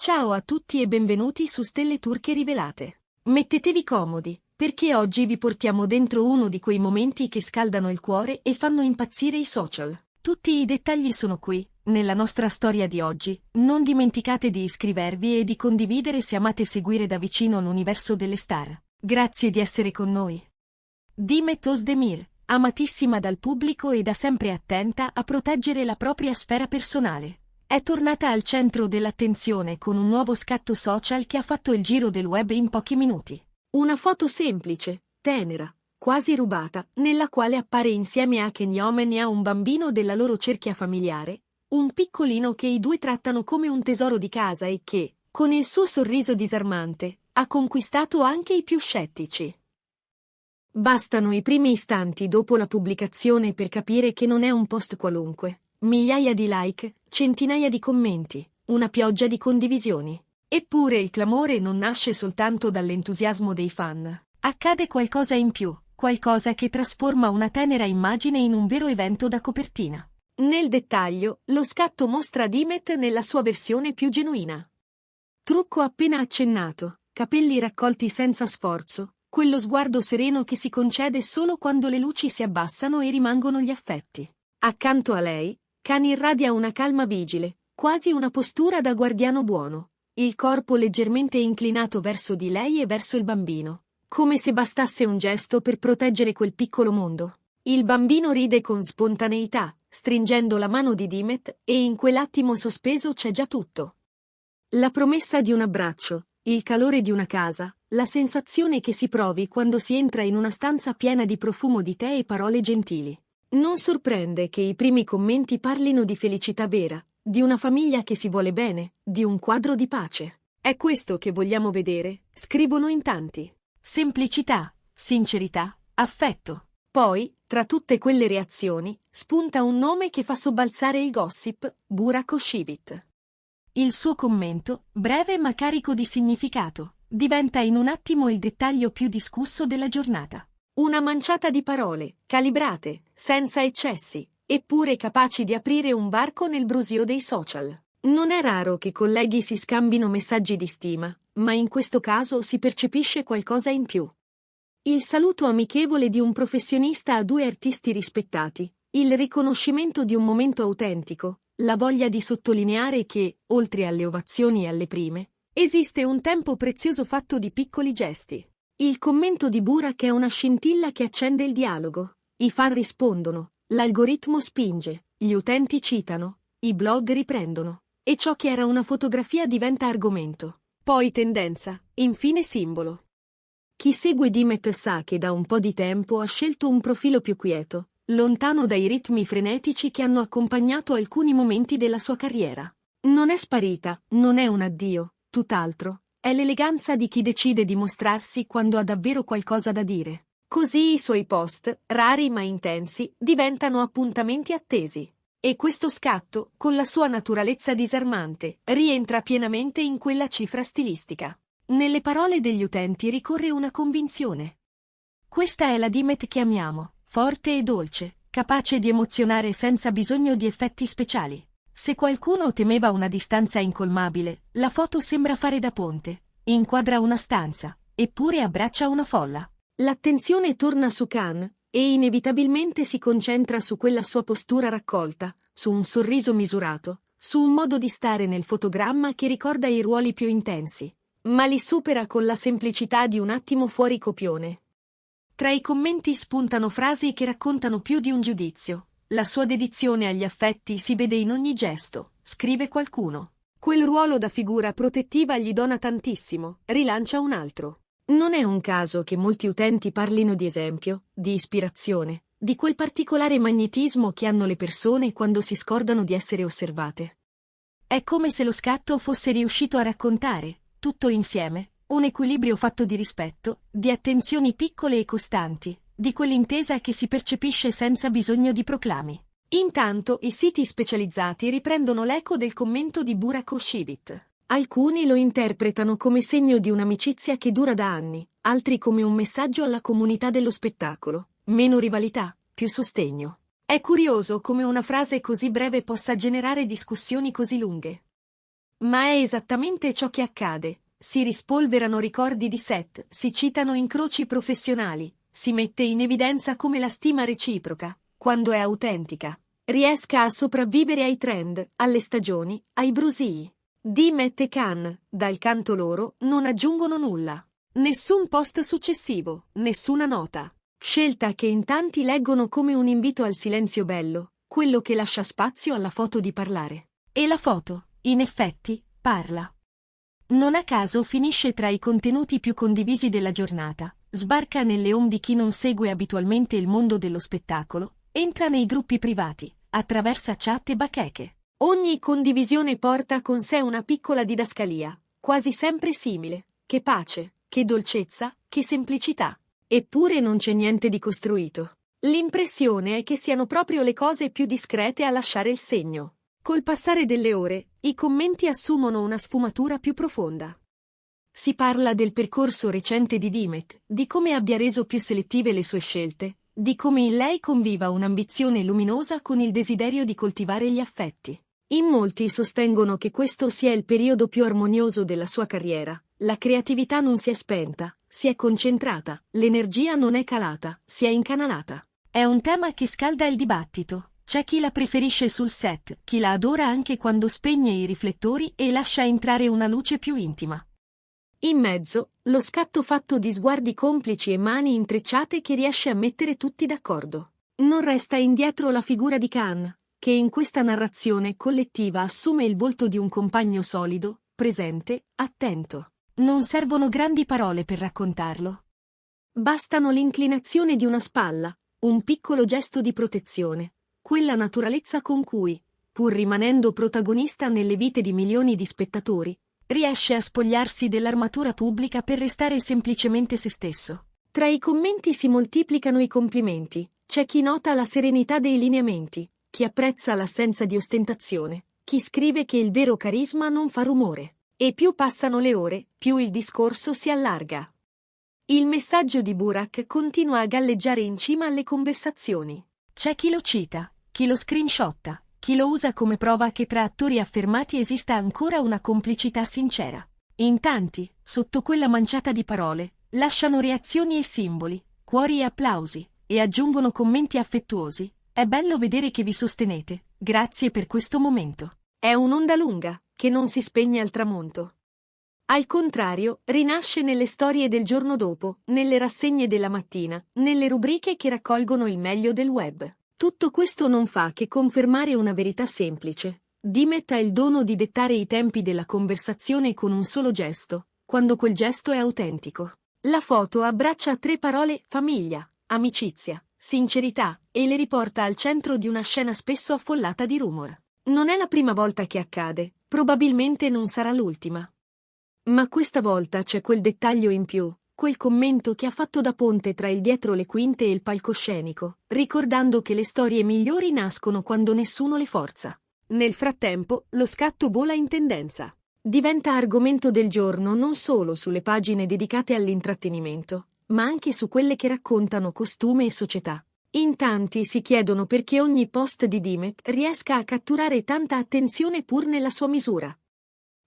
Ciao a tutti e benvenuti su Stelle Turche Rivelate. Mettetevi comodi, perché oggi vi portiamo dentro uno di quei momenti che scaldano il cuore e fanno impazzire i social. Tutti i dettagli sono qui, nella nostra storia di oggi. Non dimenticate di iscrivervi e di condividere se amate seguire da vicino l'universo delle star. Grazie di essere con noi. Demet Özdemir, amatissima dal pubblico e da sempre attenta a proteggere la propria sfera personale. È tornata al centro dell'attenzione con un nuovo scatto social che ha fatto il giro del web in pochi minuti. Una foto semplice, tenera, quasi rubata, nella quale appare insieme a Kenyomen e a un bambino della loro cerchia familiare, un piccolino che i due trattano come un tesoro di casa e che, con il suo sorriso disarmante, ha conquistato anche i più scettici. Bastano i primi istanti dopo la pubblicazione per capire che non è un post qualunque. Migliaia di like, centinaia di commenti, una pioggia di condivisioni. Eppure il clamore non nasce soltanto dall'entusiasmo dei fan. Accade qualcosa in più, qualcosa che trasforma una tenera immagine in un vero evento da copertina. Nel dettaglio, lo scatto mostra Demet nella sua versione più genuina. Trucco appena accennato, capelli raccolti senza sforzo, quello sguardo sereno che si concede solo quando le luci si abbassano e rimangono gli affetti. Accanto a lei, Kan irradia una calma vigile, quasi una postura da guardiano buono, il corpo leggermente inclinato verso di lei e verso il bambino, come se bastasse un gesto per proteggere quel piccolo mondo. Il bambino ride con spontaneità, stringendo la mano di Demet, e in quell'attimo sospeso c'è già tutto. La promessa di un abbraccio, il calore di una casa, la sensazione che si provi quando si entra in una stanza piena di profumo di tè e parole gentili. Non sorprende che i primi commenti parlino di felicità vera, di una famiglia che si vuole bene, di un quadro di pace. È questo che vogliamo vedere, scrivono in tanti. Semplicità, sincerità, affetto. Poi, tra tutte quelle reazioni, spunta un nome che fa sobbalzare il gossip, Burak Özçivit. Il suo commento, breve ma carico di significato, diventa in un attimo il dettaglio più discusso della giornata. Una manciata di parole, calibrate, senza eccessi, eppure capaci di aprire un varco nel brusio dei social. Non è raro che colleghi si scambino messaggi di stima, ma in questo caso si percepisce qualcosa in più. Il saluto amichevole di un professionista a due artisti rispettati, il riconoscimento di un momento autentico, la voglia di sottolineare che, oltre alle ovazioni e alle prime, esiste un tempo prezioso fatto di piccoli gesti. Il commento di Burak è una scintilla che accende il dialogo. I fan rispondono, l'algoritmo spinge, gli utenti citano, i blog riprendono, e ciò che era una fotografia diventa argomento, poi tendenza, infine simbolo. Chi segue Demet sa che da un po' di tempo ha scelto un profilo più quieto, lontano dai ritmi frenetici che hanno accompagnato alcuni momenti della sua carriera. Non è sparita, non è un addio, tutt'altro. È l'eleganza di chi decide di mostrarsi quando ha davvero qualcosa da dire. Così i suoi post, rari ma intensi, diventano appuntamenti attesi. E questo scatto, con la sua naturalezza disarmante, rientra pienamente in quella cifra stilistica. Nelle parole degli utenti ricorre una convinzione. Questa è la Demet che amiamo, forte e dolce, capace di emozionare senza bisogno di effetti speciali. Se qualcuno temeva una distanza incolmabile, la foto sembra fare da ponte, inquadra una stanza, eppure abbraccia una folla. L'attenzione torna su Kan, e inevitabilmente si concentra su quella sua postura raccolta, su un sorriso misurato, su un modo di stare nel fotogramma che ricorda i ruoli più intensi, ma li supera con la semplicità di un attimo fuori copione. Tra i commenti spuntano frasi che raccontano più di un giudizio. La sua dedizione agli affetti si vede in ogni gesto, scrive qualcuno. Quel ruolo da figura protettiva gli dona tantissimo, rilancia un altro. Non è un caso che molti utenti parlino di esempio, di ispirazione, di quel particolare magnetismo che hanno le persone quando si scordano di essere osservate. È come se lo scatto fosse riuscito a raccontare, tutto insieme, un equilibrio fatto di rispetto, di attenzioni piccole e costanti, di quell'intesa che si percepisce senza bisogno di proclami. Intanto i siti specializzati riprendono l'eco del commento di Burak Özçivit. Alcuni lo interpretano come segno di un'amicizia che dura da anni, altri come un messaggio alla comunità dello spettacolo. Meno rivalità, più sostegno. È curioso come una frase così breve possa generare discussioni così lunghe. Ma è esattamente ciò che accade. Si rispolverano ricordi di Seth, si citano incroci professionali, si mette in evidenza come la stima reciproca, quando è autentica, riesca a sopravvivere ai trend, alle stagioni, ai brusii. Dimet e Khan, dal canto loro, non aggiungono nulla. Nessun post successivo, nessuna nota. Scelta che in tanti leggono come un invito al silenzio bello, quello che lascia spazio alla foto di parlare. E la foto, in effetti, parla. Non a caso finisce tra i contenuti più condivisi della giornata, sbarca nelle home di chi non segue abitualmente il mondo dello spettacolo, entra nei gruppi privati, attraversa chat e bacheche. Ogni condivisione porta con sé una piccola didascalia, quasi sempre simile. Che pace, che dolcezza, che semplicità. Eppure non c'è niente di costruito. L'impressione è che siano proprio le cose più discrete a lasciare il segno. Col passare delle ore, i commenti assumono una sfumatura più profonda. Si parla del percorso recente di Dimet, di come abbia reso più selettive le sue scelte, di come in lei conviva un'ambizione luminosa con il desiderio di coltivare gli affetti. In molti sostengono che questo sia il periodo più armonioso della sua carriera. La creatività non si è spenta, si è concentrata, l'energia non è calata, si è incanalata. È un tema che scalda il dibattito. C'è chi la preferisce sul set, chi la adora anche quando spegne i riflettori e lascia entrare una luce più intima. In mezzo, lo scatto fatto di sguardi complici e mani intrecciate che riesce a mettere tutti d'accordo. Non resta indietro la figura di Khan, che in questa narrazione collettiva assume il volto di un compagno solido, presente, attento. Non servono grandi parole per raccontarlo. Bastano l'inclinazione di una spalla, un piccolo gesto di protezione, quella naturalezza con cui, pur rimanendo protagonista nelle vite di milioni di spettatori, riesce a spogliarsi dell'armatura pubblica per restare semplicemente se stesso. Tra i commenti si moltiplicano i complimenti, c'è chi nota la serenità dei lineamenti, chi apprezza l'assenza di ostentazione, chi scrive che il vero carisma non fa rumore. E più passano le ore, più il discorso si allarga. Il messaggio di Burak continua a galleggiare in cima alle conversazioni. C'è chi lo cita, chi lo screenshotta, chi lo usa come prova che tra attori affermati esista ancora una complicità sincera. In tanti, sotto quella manciata di parole, lasciano reazioni e simboli, cuori e applausi, e aggiungono commenti affettuosi. È bello vedere che vi sostenete, grazie per questo momento. È un'onda lunga, che non si spegne al tramonto. Al contrario, rinasce nelle storie del giorno dopo, nelle rassegne della mattina, nelle rubriche che raccolgono il meglio del web. Tutto questo non fa che confermare una verità semplice. Dimet ha il dono di dettare i tempi della conversazione con un solo gesto, quando quel gesto è autentico. La foto abbraccia 3 parole: famiglia, amicizia, sincerità, e le riporta al centro di una scena spesso affollata di rumor. Non è la prima volta che accade, probabilmente non sarà l'ultima. Ma questa volta c'è quel dettaglio in più, quel commento che ha fatto da ponte tra il dietro le quinte e il palcoscenico, ricordando che le storie migliori nascono quando nessuno le forza. Nel frattempo, lo scatto vola in tendenza. Diventa argomento del giorno non solo sulle pagine dedicate all'intrattenimento, ma anche su quelle che raccontano costume e società. In tanti si chiedono perché ogni post di Dimet riesca a catturare tanta attenzione pur nella sua misura.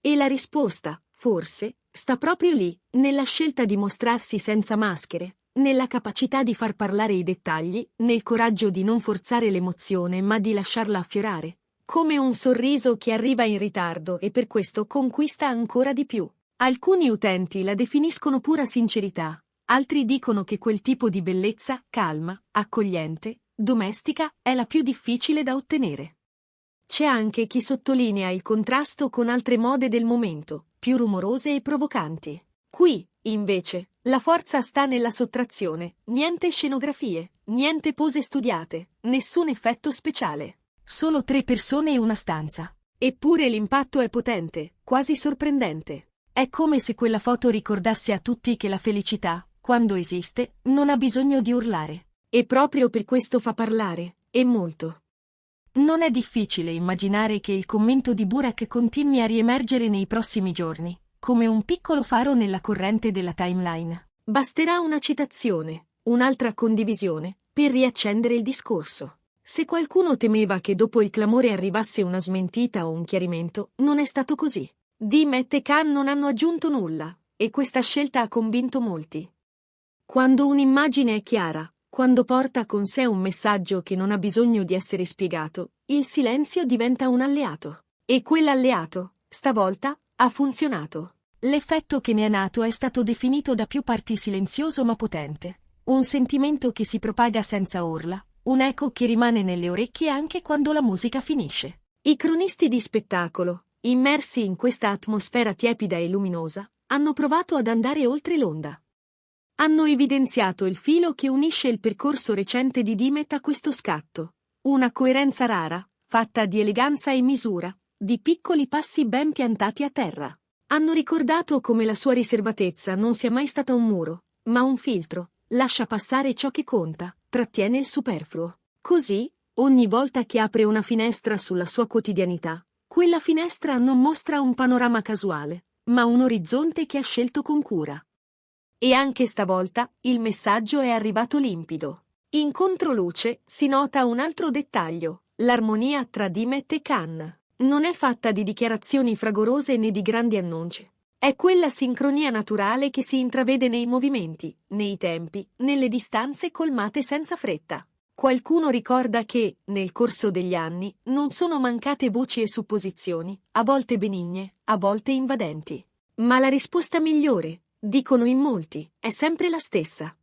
E la risposta, forse, sta proprio lì, nella scelta di mostrarsi senza maschere, nella capacità di far parlare i dettagli, nel coraggio di non forzare l'emozione ma di lasciarla affiorare, come un sorriso che arriva in ritardo e per questo conquista ancora di più. Alcuni utenti la definiscono pura sincerità. Altri dicono che quel tipo di bellezza, calma, accogliente, domestica, è la più difficile da ottenere. C'è anche chi sottolinea il contrasto con altre mode del momento, più rumorose e provocanti. Qui, invece, la forza sta nella sottrazione, niente scenografie, niente pose studiate, nessun effetto speciale. Solo 3 persone in una stanza. Eppure l'impatto è potente, quasi sorprendente. È come se quella foto ricordasse a tutti che la felicità, quando esiste, non ha bisogno di urlare. E proprio per questo fa parlare, e molto. Non è difficile immaginare che il commento di Burak continui a riemergere nei prossimi giorni, come un piccolo faro nella corrente della timeline. Basterà una citazione, un'altra condivisione, per riaccendere il discorso. Se qualcuno temeva che dopo il clamore arrivasse una smentita o un chiarimento, non è stato così. Dimet e Khan non hanno aggiunto nulla, e questa scelta ha convinto molti. Quando un'immagine è chiara, quando porta con sé un messaggio che non ha bisogno di essere spiegato, il silenzio diventa un alleato. E quell'alleato, stavolta, ha funzionato. L'effetto che ne è nato è stato definito da più parti silenzioso ma potente. Un sentimento che si propaga senza urla, un eco che rimane nelle orecchie anche quando la musica finisce. I cronisti di spettacolo, immersi in questa atmosfera tiepida e luminosa, hanno provato ad andare oltre l'onda. Hanno evidenziato il filo che unisce il percorso recente di Dimet a questo scatto, una coerenza rara, fatta di eleganza e misura, di piccoli passi ben piantati a terra. Hanno ricordato come la sua riservatezza non sia mai stata un muro, ma un filtro, lascia passare ciò che conta, trattiene il superfluo. Così, ogni volta che apre una finestra sulla sua quotidianità, quella finestra non mostra un panorama casuale, ma un orizzonte che ha scelto con cura. E anche stavolta il messaggio è arrivato limpido. In controluce si nota un altro dettaglio, l'armonia tra Dimet e Khan. Non è fatta di dichiarazioni fragorose né di grandi annunci. È quella sincronia naturale che si intravede nei movimenti, nei tempi, nelle distanze colmate senza fretta. Qualcuno ricorda che, nel corso degli anni, non sono mancate voci e supposizioni, a volte benigne, a volte invadenti. Ma la risposta migliore, dicono in molti, è sempre la stessa.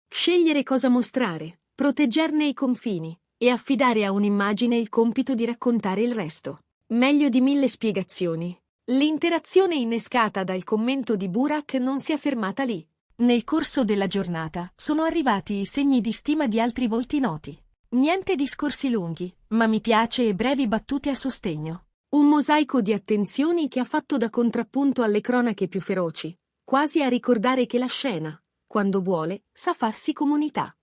Scegliere cosa mostrare, proteggerne i confini, e affidare a un'immagine il compito di raccontare il resto. Meglio di 1000 spiegazioni. L'interazione innescata dal commento di Burak non si è fermata lì. Nel corso della giornata sono arrivati i segni di stima di altri volti noti. Niente discorsi lunghi, ma mi piace e brevi battute a sostegno. Un mosaico di attenzioni che ha fatto da contrappunto alle cronache più feroci, quasi a ricordare che la scena, quando vuole, sa farsi comunità.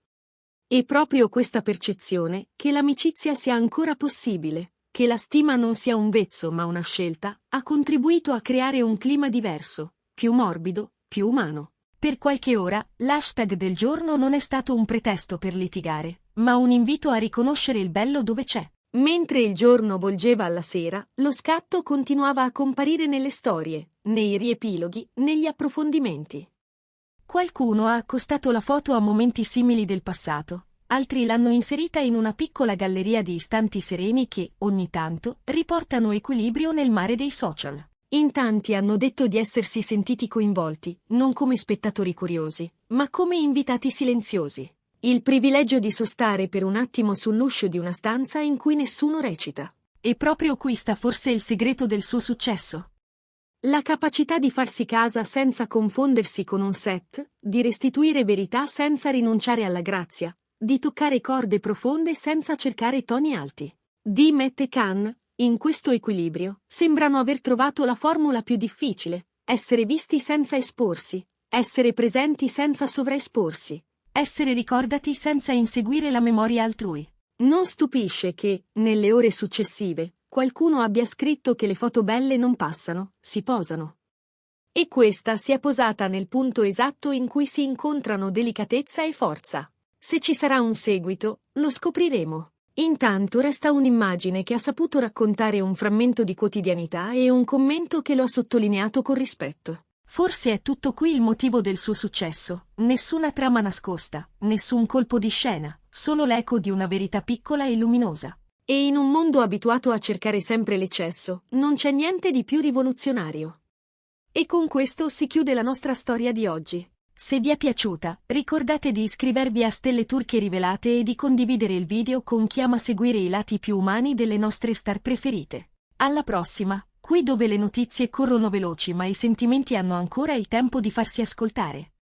E proprio questa percezione, che l'amicizia sia ancora possibile, che la stima non sia un vezzo ma una scelta, ha contribuito a creare un clima diverso, più morbido, più umano. Per qualche ora, l'hashtag del giorno non è stato un pretesto per litigare, ma un invito a riconoscere il bello dove c'è. Mentre il giorno volgeva alla sera, lo scatto continuava a comparire nelle storie, nei riepiloghi, negli approfondimenti. Qualcuno ha accostato la foto a momenti simili del passato. Altri l'hanno inserita in una piccola galleria di istanti sereni che, ogni tanto, riportano equilibrio nel mare dei social. In tanti hanno detto di essersi sentiti coinvolti, non come spettatori curiosi, ma come invitati silenziosi. Il privilegio di sostare per un attimo sull'uscio di una stanza in cui nessuno recita. E proprio qui sta forse il segreto del suo successo. La capacità di farsi casa senza confondersi con un set, di restituire verità senza rinunciare alla grazia, di toccare corde profonde senza cercare toni alti. Dimet e Khan, in questo equilibrio, sembrano aver trovato la formula più difficile: essere visti senza esporsi, essere presenti senza sovraesporsi, essere ricordati senza inseguire la memoria altrui. Non stupisce che, nelle ore successive, qualcuno abbia scritto che le foto belle non passano, si posano. E questa si è posata nel punto esatto in cui si incontrano delicatezza e forza. Se ci sarà un seguito, lo scopriremo. Intanto resta un'immagine che ha saputo raccontare un frammento di quotidianità e un commento che lo ha sottolineato con rispetto. Forse è tutto qui il motivo del suo successo. Nessuna trama nascosta, nessun colpo di scena, solo l'eco di una verità piccola e luminosa. E in un mondo abituato a cercare sempre l'eccesso, non c'è niente di più rivoluzionario. E con questo si chiude la nostra storia di oggi. Se vi è piaciuta, ricordate di iscrivervi a Stelle Turche Rivelate e di condividere il video con chi ama seguire i lati più umani delle nostre star preferite. Alla prossima, qui dove le notizie corrono veloci ma i sentimenti hanno ancora il tempo di farsi ascoltare.